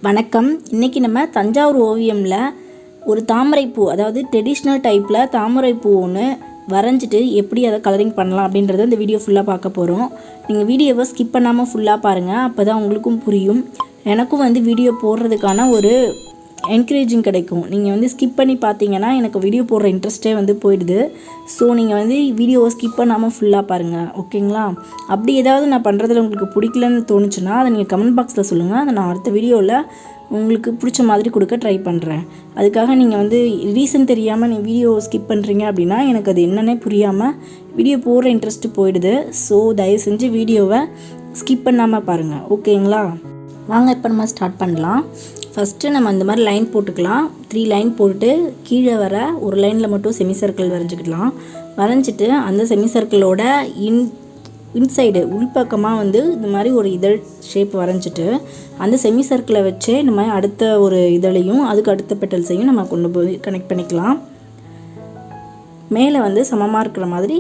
வணக்கம். இன்றைக்கி நம்ம தஞ்சாவூர் ஓவியமில் ஒரு தாமரைப்பூ, அதாவது ட்ரெடிஷ்னல் டைப்பில் தாமரைப்பூ ஒன்று வரைஞ்சிட்டு எப்படி அதை கலரிங் பண்ணலாம் அப்படின்றத இந்த வீடியோ ஃபுல்லாக பார்க்க போகிறோம். நீங்கள் வீடியோவை ஸ்கிப் பண்ணாமல் ஃபுல்லாக பாருங்கள், அப்போ தான் உங்களுக்கும் புரியும். எனக்கும் வீடியோ போடுறதுக்கான ஒரு என்கரேஜிங் கிடைக்கும். நீங்கள் ஸ்கிப் பண்ணி பார்த்தீங்கன்னா எனக்கு வீடியோ போடுற இன்ட்ரெஸ்ட்டே போயிடுது. ஸோ நீங்கள் வீடியோவை ஸ்கிப் பண்ணாமல் ஃபுல்லாக பாருங்கள், ஓகேங்களா? அப்படி ஏதாவது நான் பண்ணுறதுல உங்களுக்கு பிடிக்கலன்னு தோணுச்சுன்னா அதை நீங்கள் கமெண்ட் பாக்ஸில் சொல்லுங்கள். அதை நான் அடுத்த வீடியோவில் உங்களுக்கு பிடிச்ச மாதிரி கொடுக்க ட்ரை பண்ணுறேன். அதுக்காக நீங்கள் ரீசன் தெரியாமல் நீங்கள் வீடியோ ஸ்கிப் பண்ணுறீங்க அப்படின்னா எனக்கு அது என்னென்னே புரியாமல் வீடியோ போடுற இன்ட்ரெஸ்ட்டு போயிடுது. ஸோ தயவு செஞ்சு வீடியோவை ஸ்கிப் பண்ணாமல் பாருங்கள், ஓகேங்களா? வாங்க இப்போ நம்ம ஸ்டார்ட் பண்ணலாம். ஃபஸ்ட்டு நம்ம இந்த மாதிரி லைன் போட்டுக்கலாம். 3 லைன் போட்டுட்டு கீழே வர ஒரு லைனில் மட்டும் செமி சர்க்கிள் வரைஞ்சிக்கலாம். வரைஞ்சிட்டு அந்த செமி சர்க்கிளோட இன்சைடு உள்பக்கமாக இந்த மாதிரி ஒரு இதழ் ஷேப் வரைஞ்சிட்டு அந்த செமி சர்க்கிளை வச்சே நம்ம அடுத்த ஒரு இதழையும் அதுக்கு அடுத்த பெட்டல்ஸையும் நம்ம கொண்டு போய் கனெக்ட் பண்ணிக்கலாம். மேலே சமமாக இருக்கிற மாதிரி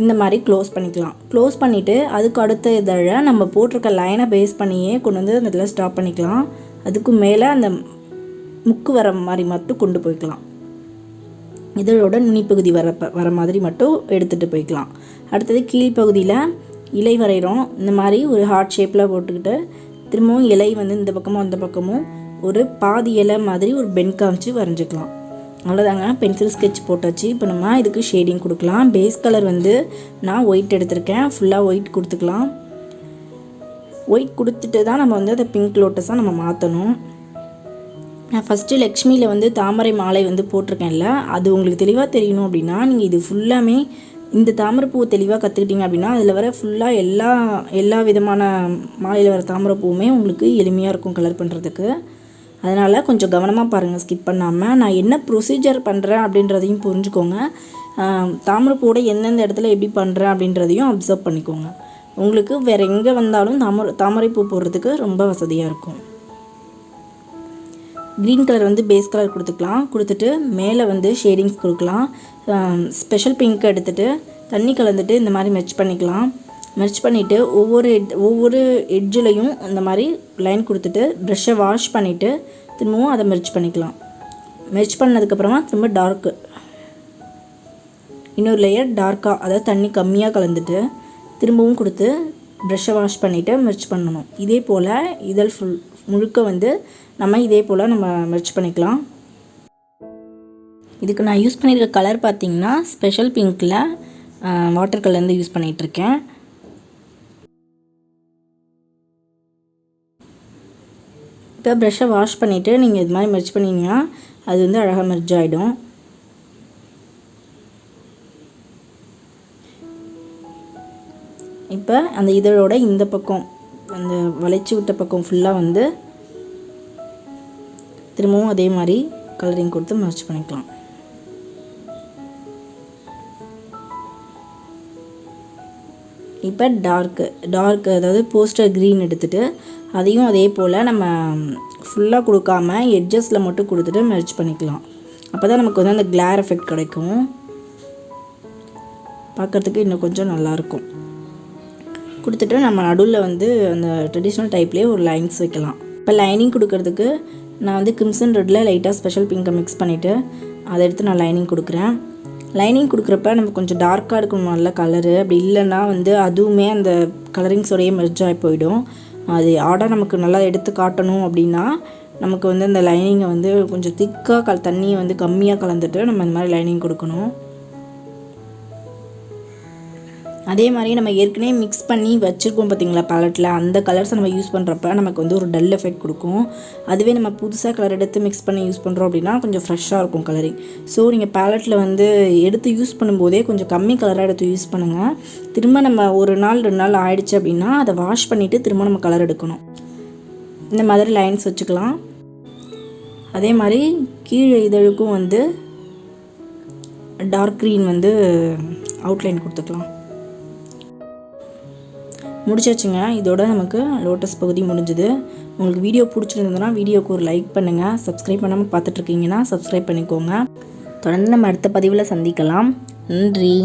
இந்த மாதிரி க்ளோஸ் பண்ணிக்கலாம். க்ளோஸ் பண்ணிவிட்டு அதுக்கு அடுத்த இதழை நம்ம போட்டிருக்க லைனை பேஸ் பண்ணியே கொண்டு அந்த இதில் ஸ்டாப் பண்ணிக்கலாம். அதுக்கு மேலே அந்த முக்கு வர மாதிரி மட்டும் கொண்டு போய்க்கலாம். இதழோட நுனிப்பகுதி வர மாதிரி மட்டும் எடுத்துகிட்டு போய்க்கலாம். அடுத்தது கீழ்ப்பகுதியில் இலை வரைகிறோம். இந்த மாதிரி ஒரு ஹார்ட் ஷேப்பில் போட்டுக்கிட்டு திரும்பவும் இலை இந்த பக்கமும் அந்த பக்கமும் ஒரு பாதி இலை மாதிரி ஒரு பென் காமிச்சு வரைஞ்சிக்கலாம். அவ்வளோதாங்க, பென்சில் ஸ்கெட்ச் போட்டாச்சு. இப்போ நம்ம இதுக்கு ஷேடிங் கொடுக்கலாம். பேஸ் கலர் நான் ஒயிட் எடுத்திருக்கேன். ஃபுல்லாக ஒயிட் கொடுத்துக்கலாம். ஒயிட் கொடுத்துட்டு தான் நம்ம அதை பிங்க் லோட்டஸாக நம்ம மாற்றணும். நான் ஃபஸ்ட்டு லக்ஷ்மியில் தாமரை மாலை போட்டிருக்கேன்ல, அது உங்களுக்கு தெளிவாக தெரியணும் அப்படின்னா நீங்கள் இது ஃபுல்லாமே இந்த தாமரைப்பூவை தெளிவாக கற்றுக்கிட்டீங்க அப்படின்னா அதில் வர ஃபுல்லாக எல்லா விதமான மாலையில் வர தாமரைப்பூவுமே உங்களுக்கு எளிமையாக இருக்கும் கலர் பண்ணுறதுக்கு. அதனால் கொஞ்சம் கவனமாக பாருங்கள், ஸ்கிப் பண்ணாமல். நான் என்ன ப்ரொசீஜர் பண்ணுறேன் அப்படின்றதையும் புரிஞ்சுக்கோங்க. தாமரைப்பூவோட எந்தெந்த இடத்துல எப்படி பண்ணுறேன் அப்படின்றதையும் அப்சர்வ் பண்ணிக்கோங்க. உங்களுக்கு வேறு எங்கே வந்தாலும் தாமரைப்பூ போடுறதுக்கு ரொம்ப வசதியாக இருக்கும். க்ரீன் கலர் பேஸ் கலர் கொடுத்துக்கலாம். கொடுத்துட்டு மேலே ஷேடிங்ஸ் கொடுக்கலாம். ஸ்பெஷல் பிங்க் எடுத்துகிட்டு தண்ணி கலந்துட்டு இந்த மாதிரி மெர்ச் பண்ணிக்கலாம். மெர்ச் பண்ணிவிட்டு ஒவ்வொரு எட்ஜிலையும் இந்த மாதிரி லைன் கொடுத்துட்டு ப்ரெஷ்ஷை வாஷ் பண்ணிவிட்டு திரும்பவும் அதை மெர்ச் பண்ணிக்கலாம். மெர்ச் பண்ணதுக்கப்புறமா திரும்ப டார்க்கு இன்னொரு லேயர் டார்க்காக, அதாவது தண்ணி கம்மியாக கலந்துட்டு திரும்பவும் கொடுத்து ப்ரெஷ்ஷை வாஷ் பண்ணிவிட்டு மெர்ச் பண்ணணும். இதே போல் இதழ் முழுக்க நம்ம இதே போல் நம்ம மெர்ச் பண்ணிக்கலாம். இதுக்கு நான் யூஸ் பண்ணியிருக்க கலர் பார்த்திங்கன்னா ஸ்பெஷல் பிங்க்கில் வாட்டர் கலர் யூஸ் பண்ணிகிட்ருக்கேன். இப்போ ப்ரெஷ்ஷை வாஷ் பண்ணிவிட்டு நீங்கள் இது மாதிரி மெர்ச் பண்ணிங்கன்னா அது அழகாக மெர்ஜ் ஆகிடும். இப்போ அந்த இதழோட இந்த பக்கம் அந்த வளைச்சி விட்ட பக்கம் ஃபுல்லாக திரும்பவும் அதே மாதிரி கலரிங் கொடுத்து மெர்ச் பண்ணிக்கலாம். இப்போ டார்க்கு அதாவது போஸ்டர் க்ரீன் எடுத்துகிட்டு அதையும் அதே போல் நம்ம ஃபுல்லாக கொடுக்காம எட்ஜஸில் மட்டும் கொடுத்துட்டு மெர்ச் பண்ணிக்கலாம். அப்போ தான் நமக்கு அந்த கிளார் எஃபெக்ட் கிடைக்கும். பார்க்குறதுக்கு இன்னும் கொஞ்சம் நல்லாயிருக்கும். கொடுத்துட்டு நம்ம நடுவில் அந்த ட்ரெடிஷ்னல் டைப்லேயே ஒரு லைன்ஸ் வைக்கலாம். இப்போ லைனிங் கொடுக்கறதுக்கு நான் கிரிம்சன் ரெட்டில் லைட்டாக ஸ்பெஷல் பிங்கை மிக்ஸ் பண்ணிவிட்டு அதை எடுத்து நான் லைனிங் கொடுக்குறேன். லைனிங் கொடுக்குறப்ப நம்ம கொஞ்சம் டார்க்காக இருக்கணும் நல்ல கலரு. அப்படி இல்லைன்னா அதுவுமே அந்த கலரிங்ஸோடையே மெர்ஜ் ஆகி போயிடும். அது ஆர்டர் நமக்கு நல்லா எடுத்து காட்டணும் அப்படின்னா நமக்கு அந்த லைனிங்கை கொஞ்சம் திக்காக தண்ணியை கம்மியாக கலந்துட்டு நம்ம இந்த மாதிரி லைனிங் கொடுக்கணும். அதே மாதிரி நம்ம ஏற்கனவே மிக்ஸ் பண்ணி வச்சுருக்கோம் பார்த்திங்களா பேலட்டில், அந்த கலர்ஸை நம்ம யூஸ் பண்ணுறப்ப நமக்கு ஒரு டல் எஃபெக்ட் கொடுக்கும். அதுவே நம்ம புதுசாக கலர் எடுத்து மிக்ஸ் பண்ணி யூஸ் பண்ணுறோம் அப்படின்னா கொஞ்சம் ஃப்ரெஷ்ஷாக இருக்கும் கலரிங். ஸோ நீங்கள் பேலட்டில் எடுத்து யூஸ் பண்ணும்போதே கொஞ்சம் கம்மி கலராக எடுத்து யூஸ் பண்ணுங்கள். திரும்ப நம்ம 1 நாள் 2 நாள் ஆயிடுச்சு அப்படின்னா அதை வாஷ் பண்ணிவிட்டு திரும்ப நம்ம கலர் எடுக்கணும். இந்த மாதிரி லைன்ஸ் வச்சுக்கலாம். அதே மாதிரி கீழே இதழுக்கும் டார்க் க்ரீன் அவுட்லைன் கொடுத்துக்கலாம். முடிச்சாச்சுங்க. இதோட நமக்கு லோட்டஸ் பகுதி முடிஞ்சுது. உங்களுக்கு வீடியோ பிடிச்சிருந்ததுன்னா வீடியோக்கு ஒரு லைக் பண்ணுங்கள். சப்ஸ்கிரைப் பண்ணாமல் பார்த்துட்ருக்கீங்கன்னா சப்ஸ்கிரைப் பண்ணிக்கோங்க. தொடர்ந்து நம்ம அடுத்த பதிவில் சந்திக்கலாம். நன்றி.